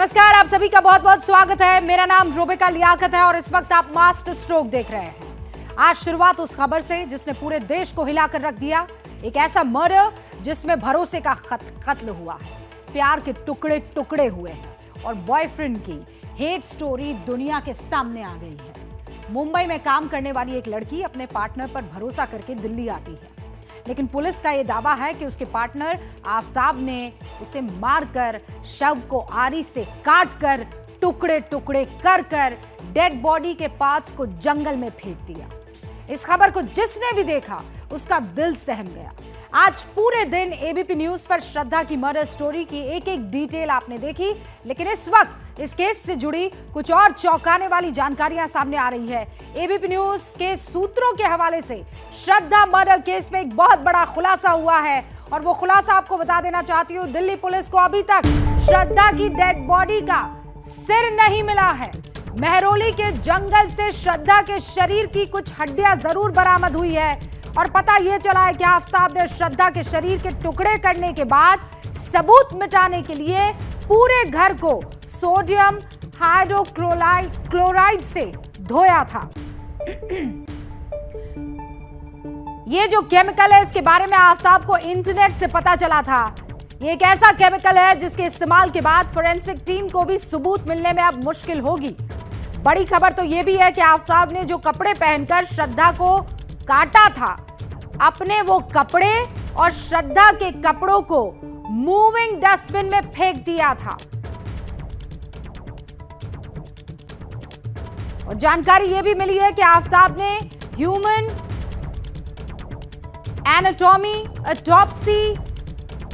नमस्कार, आप सभी का बहुत बहुत स्वागत है। मेरा नाम रोबिका लियाकत है और इस वक्त आप मास्टर स्ट्रोक देख रहे हैं। आज शुरुआत उस खबर से जिसने पूरे देश को हिलाकर रख दिया। एक ऐसा मर्डर जिसमें भरोसे का कत्ल हुआ है, प्यार के टुकड़े टुकड़े हुए हैं और बॉयफ्रेंड की हेट स्टोरी दुनिया के सामने आ गई है। मुंबई में काम करने वाली एक लड़की अपने पार्टनर पर भरोसा करके दिल्ली आती है, लेकिन पुलिस का यह दावा है कि उसके पार्टनर आफताब ने उसे मारकर शव को आरी से काटकर टुकड़े टुकड़े कर डेड बॉडी के पार्ट्स को जंगल में फेंक दिया। इस खबर को जिसने भी देखा उसका दिल सहम गया। आज पूरे दिन एबीपी न्यूज पर श्रद्धा की मर्डर स्टोरी की एक एक डिटेल आपने देखी, लेकिन इस वक्त इस केस से जुड़ी कुछ और चौंकाने वाली जानकारियां सामने आ रही है। एबीपी न्यूज के सूत्रों के हवाले से श्रद्धा मर्डर केस में एक बहुत बड़ा खुलासा हुआ है और वो खुलासा आपको बता देना चाहती हूँ। दिल्ली पुलिस को अभी तक श्रद्धा की डेड बॉडी का सिर नहीं मिला है। मेहरौली के जंगल से श्रद्धा के शरीर की कुछ हड्डियां जरूर बरामद हुई है और पता यह चला है कि आफताब ने श्रद्धा के शरीर के टुकड़े करने के बाद सबूत मिटाने के लिए पूरे घर को सोडियम हाइड्रोक्लोराइड से धोया था। यह जो केमिकल है इसके बारे में आफताब को इंटरनेट से पता चला था। यह एक ऐसा केमिकल है जिसके इस्तेमाल के बाद फोरेंसिक टीम को भी सबूत मिलने में अब मुश्किल होगी। बड़ी खबर तो यह भी है कि आफताब ने जो कपड़े पहनकर श्रद्धा को काटा था, अपने वो कपड़े और श्रद्धा के कपड़ों को मूविंग डस्टबिन में फेंक दिया था। और जानकारी यह भी मिली है कि आफताब ने ह्यूमन एनाटॉमी, ऑटोप्सी,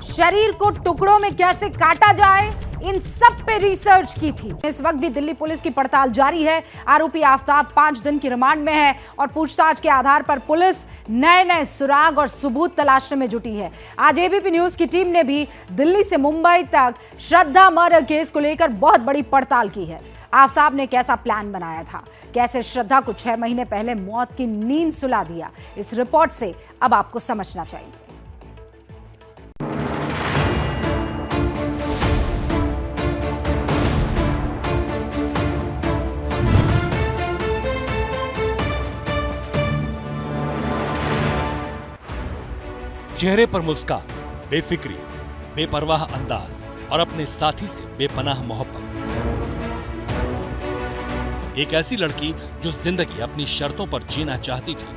शरीर को टुकड़ों में कैसे काटा जाए, इन सब पे रिसर्च की थी। इस वक्त भी दिल्ली पुलिस की पड़ताल जारी है। आरोपी आफताब 5 दिन की रिमांड में है और पूछताछ के आधार पर पुलिस नए नए सुराग और सबूत तलाशने में जुटी है। आज एबीपी न्यूज की टीम ने भी दिल्ली से मुंबई तक श्रद्धा मर्डर केस को लेकर बहुत बड़ी पड़ताल की है। आफताब ने कैसा प्लान बनाया था, कैसे श्रद्धा को 6 महीने पहले मौत की नींद सुला दिया, इस रिपोर्ट से अब आपको समझना चाहिए। चेहरे पर मुस्कान, बेफिक्री, बेपरवाह अंदाज और अपने साथी से बेपनाह मोहब्बत। एक ऐसी लड़की जो जिंदगी अपनी शर्तों पर जीना चाहती थी,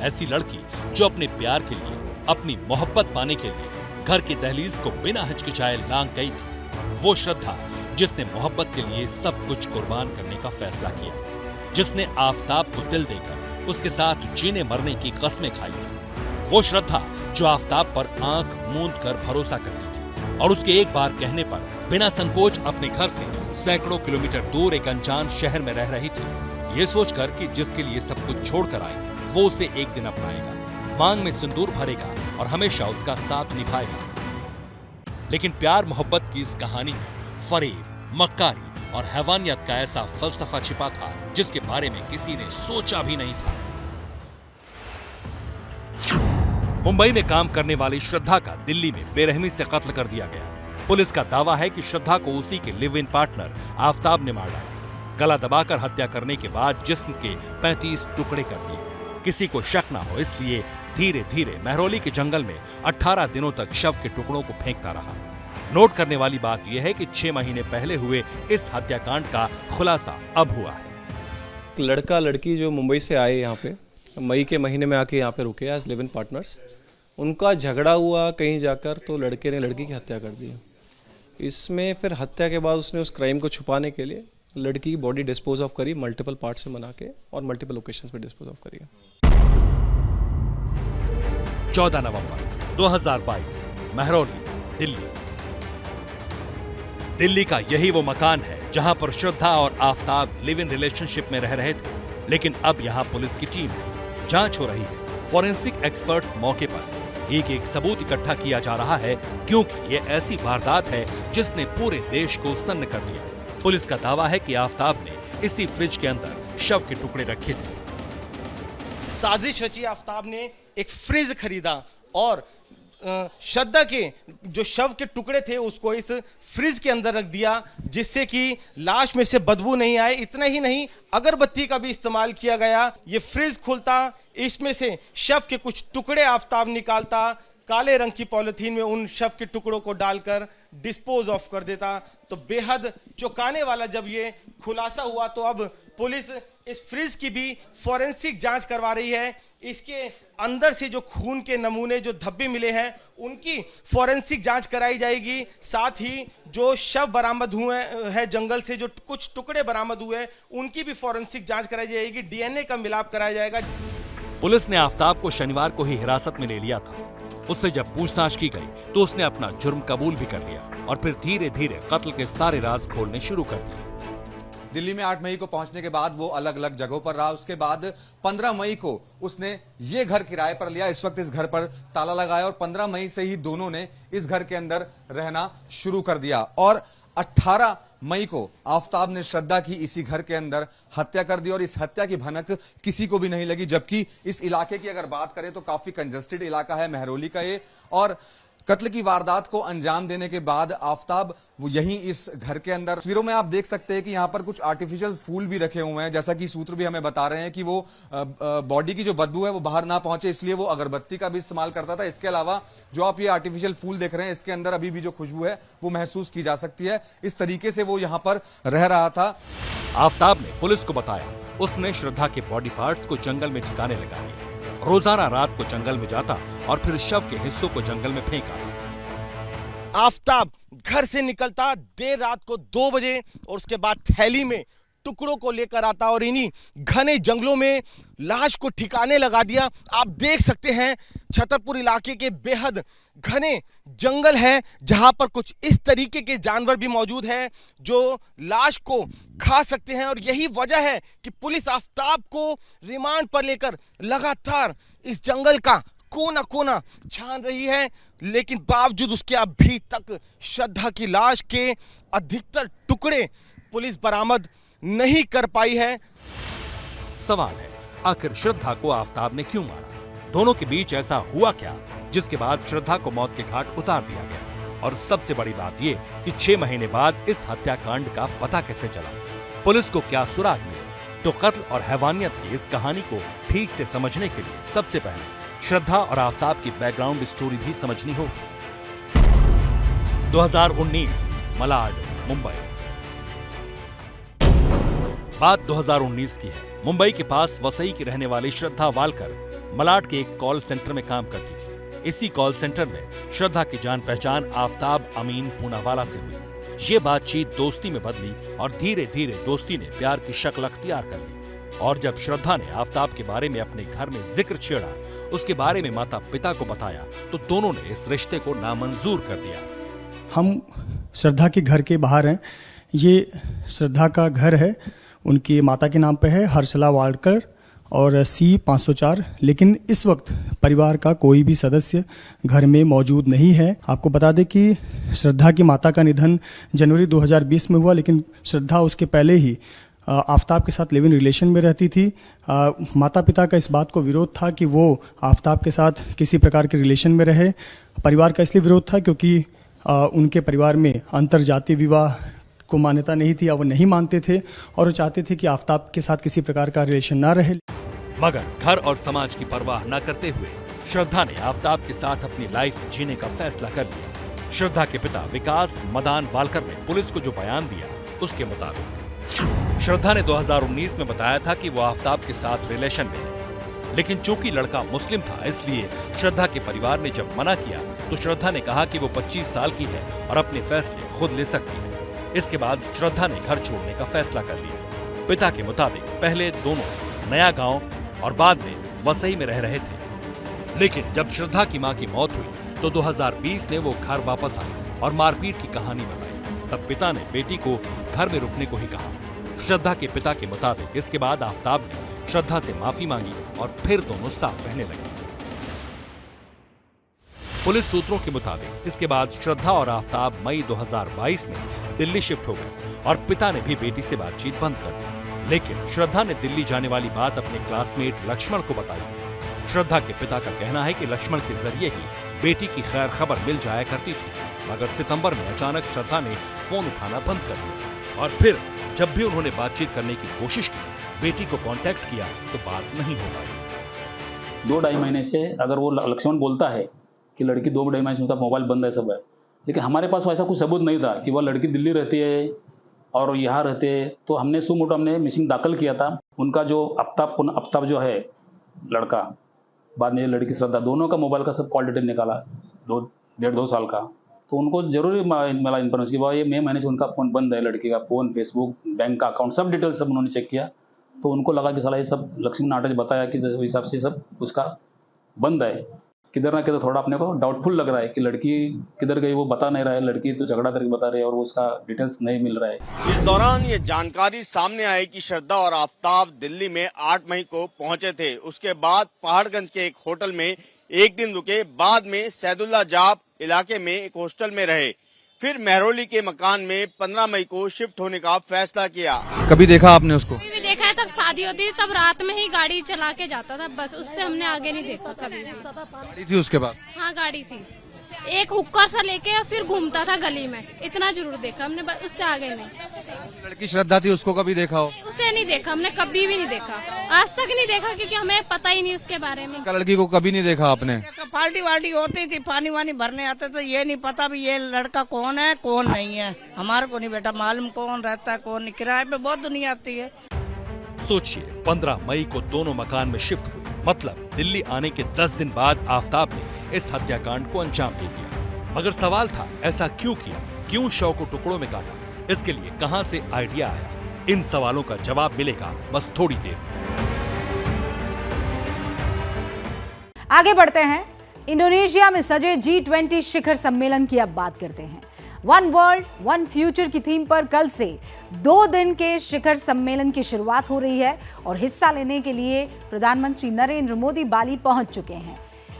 ऐसी लड़की जो अपने प्यार के लिए, अपनी मोहब्बत पाने के लिए घर की दहलीज को बिना हिचकिचाए लांघ गई थी। वो श्रद्धा जिसने मोहब्बत के लिए सब कुछ कुर्बान करने का फैसला किया, जिसने आफताब को दिल देकर उसके साथ जीने मरने की कस्में खाई थी। वो श्रद्धा जो आफताब पर आंख मूंद कर भरोसा करती थी और उसके एक बार कहने पर बिना संकोच अपने घर से सैकड़ों किलोमीटर दूर एक अनजान शहर में रह रही थी, ये सोचकर कि जिसके लिए सब कुछ छोड़कर आई वो उसे एक दिन अपनाएगा, मांग में सिंदूर भरेगा और हमेशा उसका साथ निभाएगा। लेकिन प्यार मोहब्बत की इस कहानी में फरेब, मक्कारी और हैवानियत का ऐसा फलसफा छिपा था जिसके बारे में किसी ने सोचा भी नहीं था। मुंबई में काम करने वाली श्रद्धा का दिल्ली में बेरहमी से कत्ल कर दिया गया। पुलिस का दावा है कि श्रद्धा को उसी के लिव इन पार्टनर आफताब ने मार डाला, गला दबाकर हत्या करने के बाद जिस्म के 35 टुकड़े कर दिए। किसी को शक ना हो इसलिए धीरे धीरे मेहरौली के जंगल में 18 दिनों तक शव के टुकड़ों को फेंकता रहा। नोट करने वाली बात यह है कि 6 महीने पहले हुए इस हत्याकांड का खुलासा अब हुआ है। लड़का लड़की जो मुंबई से आए यहाँ पे मई के महीने में आके यहाँ पे रुके एज लिव इन पार्टनर्स, उनका झगड़ा हुआ कहीं जाकर तो लड़के ने लड़की की हत्या कर दी। इसमें फिर हत्या के बाद उसने उस क्राइम को छुपाने के लिए लड़की की बॉडी डिस्पोज ऑफ करी, मल्टीपल पार्ट से बना के और मल्टीपल लोकेशंस पे डिस्पोज ऑफ करी। 14 नवंबर 2022 मेहरौली, दिल्ली। दिल्ली का यही वो मकान है जहां पर श्रद्धा और आफताब लिव इन रिलेशनशिप में रह रहे थे, लेकिन अब यहां पुलिस की टीम है, जांच हो रही है। फॉरेंसिक एक्सपर्ट्स मौके पर एक एक सबूत इकट्ठा किया जा रहा है क्योंकि ये ऐसी वारदात है जिसने पूरे देश को सन्न कर दिया। पुलिस का दावा है कि आफताब ने इसी फ्रिज के अंदर शव के टुकड़े रखे थे। साजिश रची, आफताब ने एक फ्रिज खरीदा और श्रद्धा के जो शव के टुकड़े थे उसको इस फ्रिज के अंदर रख दिया जिससे कि लाश में से बदबू नहीं आए। इतना ही नहीं, अगरबत्ती का भी इस्तेमाल किया गया। ये फ्रिज खुलता, इसमें से शव के कुछ टुकड़े आफताब निकालता, काले रंग की पॉलिथीन में उन शव के टुकड़ों को डालकर डिस्पोज ऑफ कर देता। तो बेहद चौंकाने वाला जब ये खुलासा हुआ तो अब पुलिस इस फ्रिज की भी फॉरेंसिक जांच करवा रही है। इसके अंदर से जो खून के नमूने, जो धब्बे मिले हैं, उनकी फॉरेंसिक जांच कराई जाएगी। साथ ही जो शव बरामद हुए हैं जंगल से, जो कुछ टुकड़े बरामद हुए हैं, उनकी भी फॉरेंसिक जांच कराई जाएगी। डीएनए का मिलाप कराया जाएगा। पुलिस ने आफताब को शनिवार को ही हिरासत में ले लिया था। उससे जब पूछताछ की गई तो उसने अपना जुर्म कबूल भी कर लिया और फिर धीरे धीरे कत्ल के सारे राज खोलने शुरू कर दिए। दिल्ली में 8 मई को पहुंचने के बाद वो अलग अलग जगहों पर रहा। उसके बाद 15 मई को उसने ये घर किराए पर लिया। इस वक्त इस घर पर ताला लगाया और 15 मई से ही दोनों ने इस घर के अंदर रहना शुरू कर दिया। और 18 मई को आफताब ने श्रद्धा की इसी घर के अंदर हत्या कर दी और इस हत्या की भनक किसी को भी नहीं लगी। जबकि इस इलाके की अगर बात करें तो काफी कंजेस्टेड इलाका है मेहरौली का ये। और कत्ल की वारदात को अंजाम देने के बाद आफताब वो यहीं इस घर के अंदर, तस्वीरों में आप देख सकते हैं कि यहाँ पर कुछ आर्टिफिशियल फूल भी रखे हुए हैं। जैसा कि सूत्र भी हमें बता रहे हैं कि वो बॉडी की जो बदबू है वो बाहर ना पहुंचे, इसलिए वो अगरबत्ती का भी इस्तेमाल करता था। इसके अलावा जो आप ये आर्टिफिशियल फूल देख रहे हैं, इसके अंदर अभी भी जो खुशबू है वो महसूस की जा सकती है। इस तरीके से वो यहाँ पर रह रहा था। आफताब ने पुलिस को बताया उसने श्रद्धा के बॉडी पार्ट्स को जंगल में ठिकाने लगा दिए। रोजाना रात को जंगल में जाता और फिर शव के हिस्सों को जंगल में फेंका। आफताब घर से निकलता देर रात को 2 बजे और उसके बाद थैली में टुकड़ों को लेकर आता और इन्हीं घने जंगलों में लाश को ठिकाने लगा दिया। आप देख सकते हैं छतरपुर इलाके के बेहद घने जंगल है जहां पर कुछ इस तरीके के जानवर भी मौजूद हैं जो लाश को खा सकते हैं। और यही वजह है कि पुलिस आफताब को रिमांड पर लेकर लगातार इस जंगल का कोना कोना छान रही है, लेकिन बावजूद उसके अभी तक श्रद्धा की लाश के अधिकतर टुकड़े पुलिस बरामद नहीं कर पाई है। सवाल है आखिर श्रद्धा को आफताब ने क्यों मारा? दोनों के बीच ऐसा हुआ क्या जिसके बाद श्रद्धा को मौत के घाट उतार दिया गया? और सबसे बड़ी बात यह कि 6 महीने बाद इस हत्याकांड का पता कैसे चला? पुलिस को क्या सुराग मिले? तो कत्ल और हैवानियत की इस कहानी को ठीक से समझने के लिए सबसे पहले श्रद्धा और आफताब की बैकग्राउंड स्टोरी भी समझनी होगी। 2019 मलाड, मुंबई। बात 2019 की है। मुंबई के पास वसई की रहने वाली श्रद्धा वालकर मलाड के एक कॉल सेंटर में काम करती थी। इसी कॉल सेंटर में श्रद्धा की जान पहचान आफताब अमीन पूनावाला से हुई। ये बातचीत दोस्ती में बदली और धीरे धीरे दोस्ती ने प्यार की शक्ल अख्तियार कर ली। और जब श्रद्धा ने आफताब के बारे में अपने घर में जिक्र छेड़ा, उसके बारे में माता पिता को बताया, तो दोनों ने इस रिश्ते को नामंजूर कर दिया। हम श्रद्धा के घर के बाहर हैं। ये श्रद्धा का घर है, उनकी माता के नाम पे है, हर्षला वालकर और C504। लेकिन इस वक्त परिवार का कोई भी सदस्य घर में मौजूद नहीं है। आपको बता दें कि श्रद्धा की माता का निधन जनवरी 2020 में हुआ, लेकिन श्रद्धा उसके पहले ही आफताब के साथ लिव इन रिलेशन में रहती थी। माता पिता का इस बात को विरोध था कि वो आफताब के साथ किसी प्रकार के रिलेशन में रहे। परिवार का इसलिए विरोध था क्योंकि उनके परिवार में अंतरजातीय विवाह को मान्यता नहीं थी या वो नहीं मानते थे और वो चाहते थे कि आफताब के साथ किसी प्रकार का रिलेशन ना रहे। मगर घर और समाज की परवाह न करते हुए श्रद्धा ने आफताब के साथ अपनी लाइफ जीने का फैसला कर लिया। श्रद्धा के पिता विकास मदान वालकर ने पुलिस को जो बयान दिया उसके मुताबिक श्रद्धा ने 2019 में बताया था कि वो आफताब के साथ रिलेशन में है, लेकिन चूंकि लड़का मुस्लिम था इसलिए श्रद्धा के परिवार ने जब मना किया तो श्रद्धा ने कहा कि वो 25 साल की है और अपने फैसले खुद ले सकती है। इसके बाद श्रद्धा ने घर छोड़ने का फैसला कर लिया। पिता के मुताबिक पहले दोनों नया गांव और बाद में वसई में रह रहे थे, लेकिन जब श्रद्धा की मां की मौत हुई तो 2020 में वो घर वापस आए और मारपीट की कहानी बताई। तब पिता ने बेटी को घर में रुकने को ही कहा। श्रद्धा के पिता के मुताबिक इसके बाद आफताब ने श्रद्धा से माफी मांगी और फिर दोनों साथ रहने लगे। पुलिस सूत्रों के मुताबिक इसके बाद श्रद्धा और आफताब मई 2022 में दिल्ली शिफ्ट हो गए और पिता ने भी बेटी से बातचीत बंद कर दी। लेकिन श्रद्धा ने दिल्ली जाने वाली बात अपने क्लासमेट लक्ष्मण को बताई थी। श्रद्धा के पिता का कहना है कि लक्ष्मण के जरिए ही बेटी की खैर खबर मिल जाया करती थी, मगर सितंबर में अचानक श्रद्धा ने फोन उठाना बंद कर दिया और फिर जब भी उन्होंने बातचीत करने की कोशिश की, बेटी को कांटेक्ट किया तो बात नहीं हो पाई। 2-2.5 महीने से अगर वो लक्ष्मण बोलता है कि लड़की 2-2.5 महीने से उनका मोबाइल बंद है, सब है, लेकिन हमारे पास ऐसा कुछ सबूत नहीं था कि वह लड़की दिल्ली रहती है और यहाँ रहते हैं। तो हमने सुमोटो हमने मिसिंग दाखिल किया था। उनका जो आफ्ताब जो है लड़का, बाद में लड़की श्रद्धा, दोनों का मोबाइल का सब कॉल डिटेल निकाला 1.5-2 साल का। तो उनको जरूरी मिला इन्फॉर्मेशन कि भाई ये मई महीने से उनका फ़ोन बंद है, लड़की का फ़ोन, फेसबुक, बैंक का अकाउंट, सब डिटेल सब उन्होंने चेक किया। तो उनको लगा कि साला ये सब लक्ष्मी नाटक बताया कि जिस हिसाब से सब उसका बंद है। किधर ना किधर थोड़ा अपने को डाउटफुल लग रहा है कि लड़की किधर गई, वो बता नहीं रहा है। लड़की तो झगड़ा करके बता रही है और उसका डिटेल्स नहीं मिल रहा है। इस दौरान ये जानकारी सामने आई कि श्रद्धा और आफ्ताब दिल्ली में 8 मई को पहुंचे थे। उसके बाद पहाड़गंज के एक होटल में एक दिन रुके, बाद में सैदुल्ला जाप इलाके में एक हॉस्टल में रहे, फिर मेहरौली के मकान में 15 मई को शिफ्ट होने का फैसला किया। कभी देखा आपने उसको? भी देखा है, तब शादी होती थी, तब रात में ही गाड़ी चला के जाता था, बस उससे हमने आगे नहीं देखा कभी भी। गाड़ी थी उसके पास? हाँ गाड़ी थी, एक हुक्का सा लेके और फिर घूमता था गली में, इतना जरूर देखा हमने, बस उससे आगे नहीं। लड़की श्रद्धा थी, उसको कभी देखा हो? उसे नहीं देखा हमने, कभी भी नहीं देखा, आज तक नहीं देखा, क्योंकि हमें पता ही नहीं उसके बारे में। लड़की को कभी नहीं देखा आपने? पार्टी वार्टी होती थी, पानी वानी भरने आते थे, ये नहीं पता भी ये लड़का कौन है कौन नहीं है, हमारे को नहीं बेटा मालूम कौन रहता है कौन नहीं। किराए पे बहुत दुनिया आती है। सोचिए, 15 मई को दोनों मकान में शिफ्ट हुए, मतलब दिल्ली आने के 10 दिन बाद आफ्ताब ने इस हत्याकांड को अंजाम दे दिया। मगर सवाल था, ऐसा क्यों किया, क्यों शव को टुकड़ों में काटा, इसके लिए कहां से आइडिया आया? इन सवालों का जवाब मिलेगा बस थोड़ी देर। आगे बढ़ते हैं, इंडोनेशिया में सजे G20 शिखर सम्मेलन की अब बात करते हैं। वन वर्ल्ड वन फ्यूचर की थीम पर कल से 2 दिन के शिखर सम्मेलन की शुरुआत हो रही है और हिस्सा लेने के लिए प्रधानमंत्री नरेंद्र मोदी बाली पहुंच चुके हैं।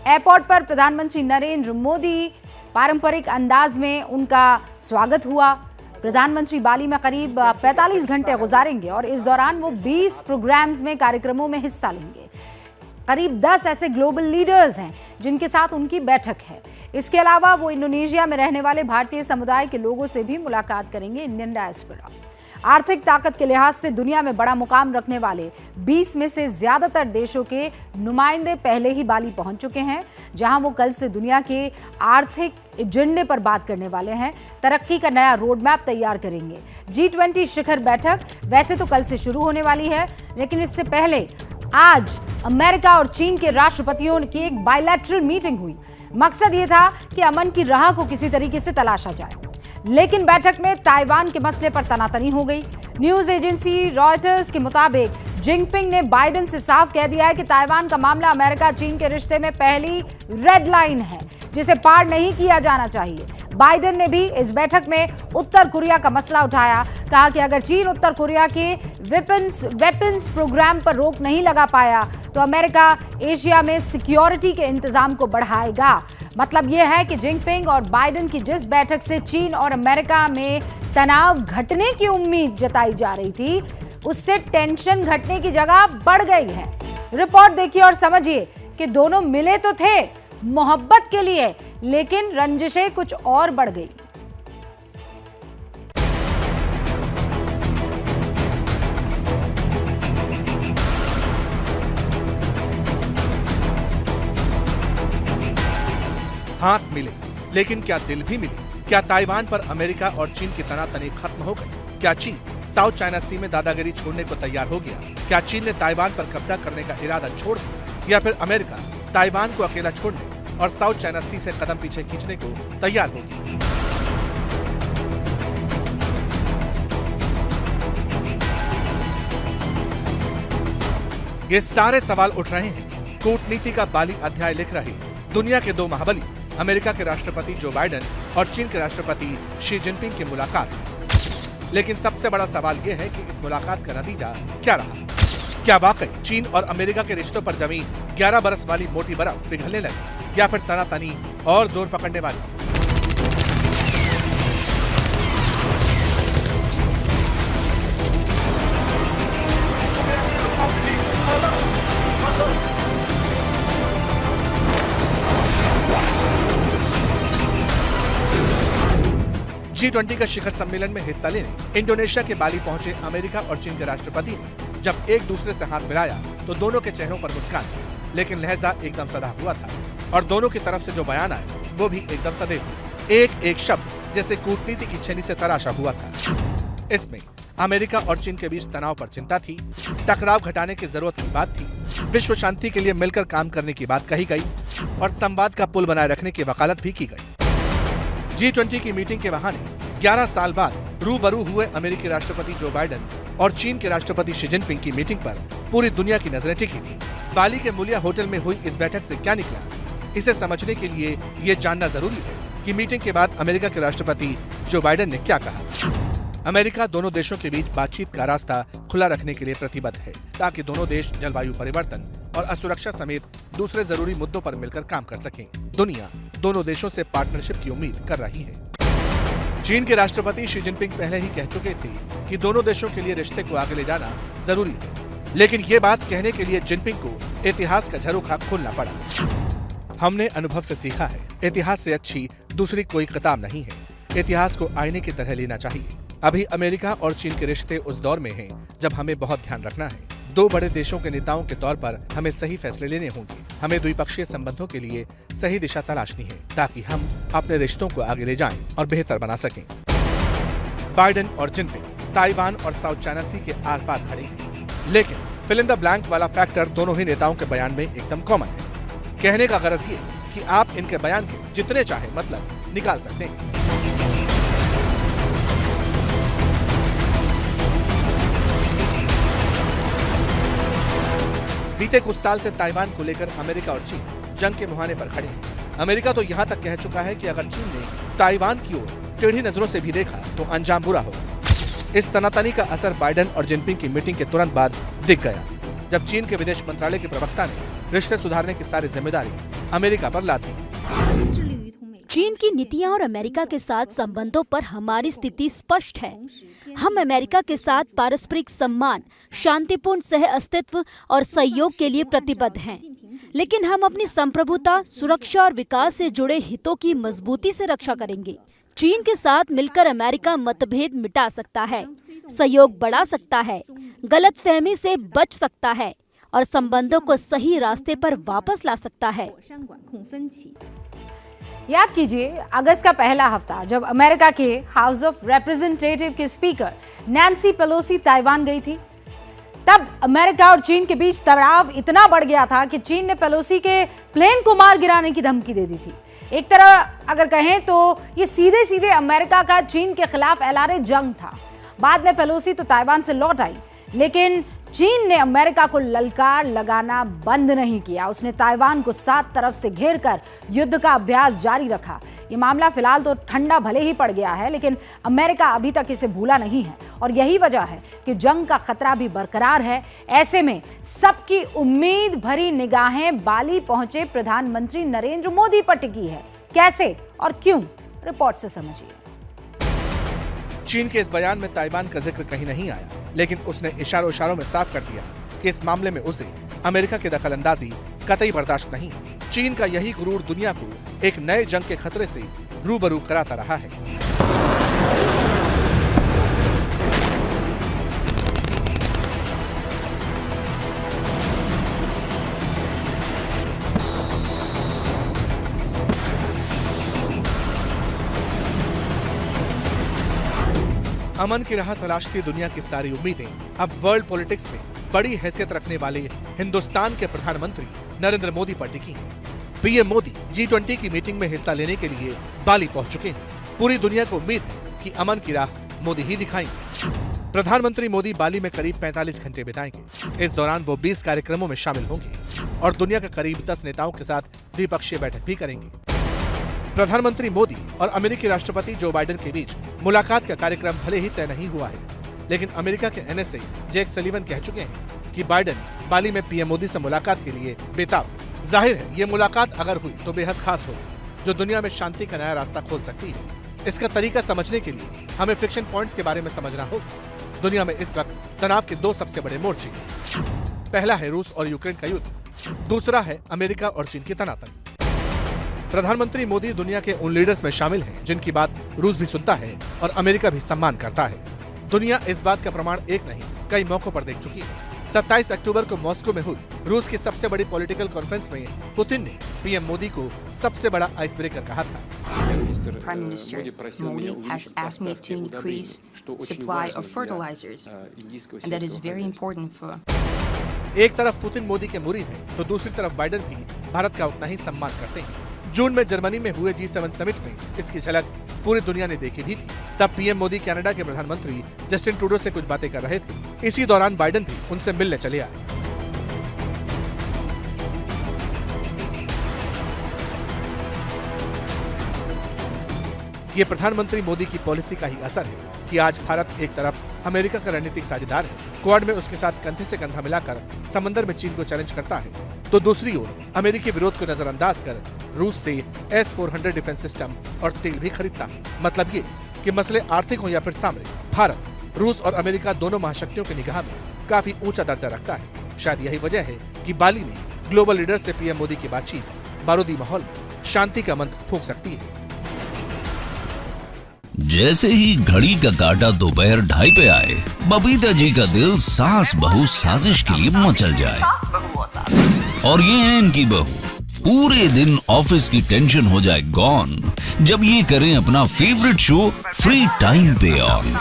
एयरपोर्ट पर प्रधानमंत्री नरेंद्र मोदी पारंपरिक अंदाज में उनका स्वागत हुआ। प्रधानमंत्री बाली में करीब 45 घंटे गुजारेंगे और इस दौरान वो 20 प्रोग्राम्स में कार्यक्रमों में हिस्सा लेंगे। करीब 10 ऐसे ग्लोबल लीडर्स हैं जिनके साथ उनकी बैठक है। इसके अलावा वो इंडोनेशिया में रहने वाले भारतीय समुदाय के लोगों से भी मुलाकात करेंगे। इंडियन डायस्पोरा आर्थिक ताकत के लिहाज से दुनिया में बड़ा मुकाम रखने वाले 20 में से ज्यादातर देशों के नुमाइंदे पहले ही बाली पहुंच चुके हैं, जहां वो कल से दुनिया के आर्थिक एजेंडे पर बात करने वाले हैं, तरक्की का नया रोड मैप तैयार करेंगे। G20 शिखर बैठक वैसे तो कल से शुरू होने वाली है, लेकिन इससे पहले आज अमेरिका और चीन के राष्ट्रपतियों की एक बायलैटरल मीटिंग हुई। मकसद ये था कि अमन की राह को किसी तरीके से तलाशा जाए, लेकिन बैठक में ताइवान के मसले पर तनातनी हो गई। न्यूज एजेंसी रॉयटर्स के मुताबिक जिनपिंग ने बाइडेन से साफ कह दिया है कि ताइवान का मामला अमेरिका चीन के रिश्ते में पहली रेड लाइन है, जिसे पार नहीं किया जाना चाहिए। बाइडेन ने भी इस बैठक में उत्तर कोरिया का मसला उठाया, कहा कि अगर चीन उत्तर कोरिया के वेपन्स प्रोग्राम पर रोक नहीं लगा पाया तो अमेरिका एशिया में सिक्योरिटी के इंतजाम को बढ़ाएगा। मतलब यह है कि जिनपिंग और बाइडेन की जिस बैठक से चीन और अमेरिका में तनाव घटने की उम्मीद जताई जा रही थी, उससे टेंशन घटने की जगह बढ़ गई है। रिपोर्ट देखिए और समझिए कि दोनों मिले तो थे मोहब्बत के लिए, लेकिन रंजिशें कुछ और बढ़ गई। हाथ मिले, लेकिन क्या दिल भी मिले? क्या ताइवान पर अमेरिका और चीन की तनातनी खत्म हो गई? क्या चीन साउथ चाइना सी में दादागिरी छोड़ने को तैयार हो गया? क्या चीन ने ताइवान पर कब्जा करने का इरादा छोड़ दिया, या फिर अमेरिका ताइवान को अकेला छोड़ने और साउथ चाइना सी से कदम पीछे खींचने को तैयार हो गया? ये सारे सवाल उठ रहे हैं कूटनीति का बाली अध्याय लिख रहे दुनिया के 2 महाबली अमेरिका के राष्ट्रपति जो बाइडेन और चीन के राष्ट्रपति शी जिनपिंग की मुलाकात से। लेकिन सबसे बड़ा सवाल यह है कि इस मुलाकात का नतीजा क्या रहा? क्या वाकई चीन और अमेरिका के रिश्तों पर जमी 11 बरस वाली मोटी बर्फ पिघलने लगी, या फिर तनातनी और जोर पकड़ने वाली? G20 का शिखर सम्मेलन में हिस्सा लेने इंडोनेशिया के बाली पहुंचे अमेरिका और चीन के राष्ट्रपति ने जब एक दूसरे से हाथ मिलाया तो दोनों के चेहरों पर मुस्कान थी, लेकिन लहजा एकदम सधा हुआ था और दोनों की तरफ से जो बयान आए वो भी एकदम सधे थे। एक एक शब्द जैसे कूटनीति की छेनी से तराशा हुआ था। इसमें अमेरिका और चीन के बीच तनाव पर चिंता थी, टकराव घटाने की जरूरत की बात थी, विश्व शांति के लिए मिलकर काम करने की बात कही गई और संवाद का पुल बनाए रखने की वकालत भी की गई। G20 की मीटिंग के बहाने 11 साल बाद रूबरू हुए अमेरिकी राष्ट्रपति जो बाइडेन और चीन के राष्ट्रपति शी जिनपिंग की मीटिंग पर पूरी दुनिया की नजरें टिकी थी। बाली के मूलिया होटल में हुई इस बैठक से क्या निकला, इसे समझने के लिए ये जानना जरूरी है कि मीटिंग के बाद अमेरिका के राष्ट्रपति जो बाइडेन ने क्या कहा। अमेरिका दोनों देशों के बीच बातचीत का रास्ता खुला रखने के लिए प्रतिबद्ध है ताकि दोनों देश जलवायु परिवर्तन और असुरक्षा समेत दूसरे जरूरी मुद्दों पर मिलकर काम कर सकें। दुनिया दोनों देशों से पार्टनरशिप की उम्मीद कर रही है। चीन के राष्ट्रपति शी जिनपिंग पहले ही कह चुके थे कि दोनों देशों के लिए रिश्ते को आगे ले जाना जरूरी है, लेकिन ये बात कहने के लिए जिनपिंग को इतिहास का झरोखा खोलना पड़ा। हमने अनुभव से सीखा है, इतिहास से अच्छी दूसरी कोई किताब नहीं है। इतिहास को आईने की तरह लेना चाहिए। अभी अमेरिका और चीन के रिश्ते उस दौर में हैं जब हमें बहुत ध्यान रखना है। दो बड़े देशों के नेताओं के तौर पर हमें सही फैसले लेने होंगे। हमें द्विपक्षीय संबंधों के लिए सही दिशा तलाशनी है ताकि हम अपने रिश्तों को आगे ले जाएं और बेहतर बना सकें। बाइडेन और जिनपिंग ताइवान और साउथ चाइना सी के आर पार खड़े हैं, लेकिन फिल इन द ब्लैंक वाला फैक्टर दोनों ही नेताओं के बयान में एकदम कॉमन है। कहने का गरज ये कि आप इनके बयान के जितने चाहे मतलब निकाल सकते हैं। बीते कुछ साल से ताइवान को लेकर अमेरिका और चीन जंग के मुहाने पर खड़े हैं। अमेरिका तो यहाँ तक कह चुका है कि अगर चीन ने ताइवान की ओर टेढ़ी नजरों से भी देखा तो अंजाम बुरा होगा। इस तनातनी का असर बाइडेन और जिनपिंग की मीटिंग के तुरंत बाद दिख गया, जब चीन के विदेश मंत्रालय के प्रवक्ता ने रिश्ते सुधारने की सारी जिम्मेदारी अमेरिका पर लाद दी। चीन की नीतियां और अमेरिका के साथ संबंधों पर हमारी स्थिति स्पष्ट है। हम अमेरिका के साथ पारस्परिक सम्मान, शांतिपूर्ण सह अस्तित्व और सहयोग के लिए प्रतिबद्ध हैं, लेकिन हम अपनी संप्रभुता, सुरक्षा और विकास से जुड़े हितों की मजबूती से रक्षा करेंगे। चीन के साथ मिलकर अमेरिका मतभेद मिटा सकता है, सहयोग बढ़ा सकता है, गलतफहमी से बच सकता है और संबंधों को सही रास्ते पर वापस ला सकता है। याद कीजिए अगस्त का पहला हफ्ता जब अमेरिका के हाउस ऑफ रिप्रेजेंटेटिव के स्पीकर नैन्सी पेलोसी ताइवान गई थी, तब अमेरिका और चीन के बीच तनाव इतना बढ़ गया था कि चीन ने पेलोसी के प्लेन को मार गिराने की धमकी दे दी थी। एक तरह अगर कहें तो ये सीधे सीधे अमेरिका का चीन के खिलाफ ऐलान जंग था। बाद में पेलोसी तो ताइवान से लौट आई, लेकिन चीन ने अमेरिका को ललकार लगाना बंद नहीं किया। उसने ताइवान को 7 तरफ से घेरकर युद्ध का अभ्यास जारी रखा। ये मामला फिलहाल तो ठंडा भले ही पड़ गया है, लेकिन अमेरिका अभी तक इसे भूला नहीं है और यही वजह है कि जंग का खतरा भी बरकरार है। ऐसे में सबकी उम्मीद भरी निगाहें बाली पहुंचे प्रधानमंत्री नरेंद्र मोदी पर टिकी है। कैसे और क्यों, रिपोर्ट से समझिए। चीन के इस बयान में ताइवान का जिक्र कहीं नहीं आया, लेकिन उसने इशारों में साफ कर दिया कि इस मामले में उसे अमेरिका की दखलंदाजी कतई बर्दाश्त नहीं। चीन का यही गुरूर दुनिया को एक नए जंग के खतरे से रूबरू कराता रहा है। अमन की राह तलाशती दुनिया की सारी उम्मीदें अब वर्ल्ड पॉलिटिक्स में बड़ी हैसियत रखने वाले हिंदुस्तान के प्रधानमंत्री नरेंद्र मोदी पर टिकी हैं। पीएम मोदी G20 की मीटिंग में हिस्सा लेने के लिए बाली पहुंच चुके हैं। पूरी दुनिया को उम्मीद है कि अमन की राह मोदी ही दिखाएंगे। प्रधानमंत्री मोदी बाली में करीब 45 घंटे बिताएंगे। इस दौरान वो 20 कार्यक्रमों में शामिल होंगे और दुनिया के करीब 10 नेताओं के साथ द्विपक्षीय बैठक भी करेंगे। प्रधानमंत्री मोदी और अमेरिकी राष्ट्रपति जो बाइडेन के बीच मुलाकात का कार्यक्रम भले ही तय नहीं हुआ है, लेकिन अमेरिका के NSA जैक सलीवन कह चुके हैं कि बाइडेन बाली में पीएम मोदी से मुलाकात के लिए बेताब। जाहिर है ये मुलाकात अगर हुई तो बेहद खास होगी, जो दुनिया में शांति का नया रास्ता खोल सकती है। इसका तरीका समझने के लिए हमें फ्रिक्शन पॉइंट्स के बारे में समझना होगा। दुनिया में इस वक्त तनाव के 2 सबसे बड़े मोर्चे, पहला है रूस और यूक्रेन का युद्ध, दूसरा है अमेरिका और चीन की तनातनी। प्रधानमंत्री मोदी दुनिया के उन लीडर्स में शामिल हैं जिनकी बात रूस भी सुनता है और अमेरिका भी सम्मान करता है। दुनिया इस बात का प्रमाण एक नहीं कई मौकों पर देख चुकी है। 27 अक्टूबर को मॉस्को में हुई रूस की सबसे बड़ी पॉलिटिकल कॉन्फ्रेंस में पुतिन ने पीएम मोदी को सबसे बड़ा आइस ब्रेकर कहा था। Prime Minister Modi has asked me to increase supply of fertilizers, and that is very important for. एक तरफ पुतिन मोदी के मुरीद हैं, तो दूसरी तरफ बाइडेन भी भारत का उतना ही सम्मान करते हैं। जून में जर्मनी में हुए G7 समिट में इसकी झलक पूरी दुनिया ने देखी भी थी। तब पीएम मोदी कनाडा के प्रधानमंत्री जस्टिन ट्रूडो से कुछ बातें कर रहे थे। इसी दौरान बाइडेन भी उनसे मिलने चले आए। ये प्रधानमंत्री मोदी की पॉलिसी का ही असर है कि आज भारत एक तरफ अमेरिका का रणनीतिक साझेदार है, क्वाड में उसके साथ कंधे से कंधा मिलाकर समंदर में चीन को चैलेंज करता है, तो दूसरी ओर अमेरिकी विरोध को नजरअंदाज कर रूस से S-400 डिफेंस सिस्टम और तेल भी खरीदता है। मतलब ये कि मसले आर्थिक हो या फिर सामरिक, भारत रूस और अमेरिका दोनों महाशक्तियों की निगाह में काफी ऊंचा दर्जा रखता है। शायद यही वजह है कि बाली में ग्लोबल लीडर से पीएम मोदी की बातचीत बारूदी माहौल में शांति का मंत्र फूंक सकती है। जैसे ही घड़ी का काटा दोपहर 2:30 पे आए, बबीता जी का दिल सास बहू साजिश के लिए मचल जाए। और ये है इनकी बहू, पूरे दिन ऑफिस की टेंशन हो जाए गॉन जब ये करें अपना फेवरेट शो फ्री टाइम पे ऑन।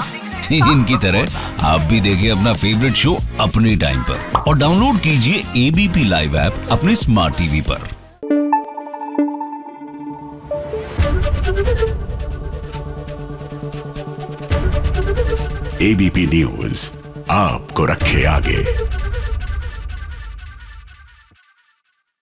इनकी तरह आप भी देखिए अपना फेवरेट शो अपने टाइम पर और डाउनलोड कीजिए ABP लाइव ऐप अपने स्मार्ट टीवी पर। ABP न्यूज आपको रखे आगे।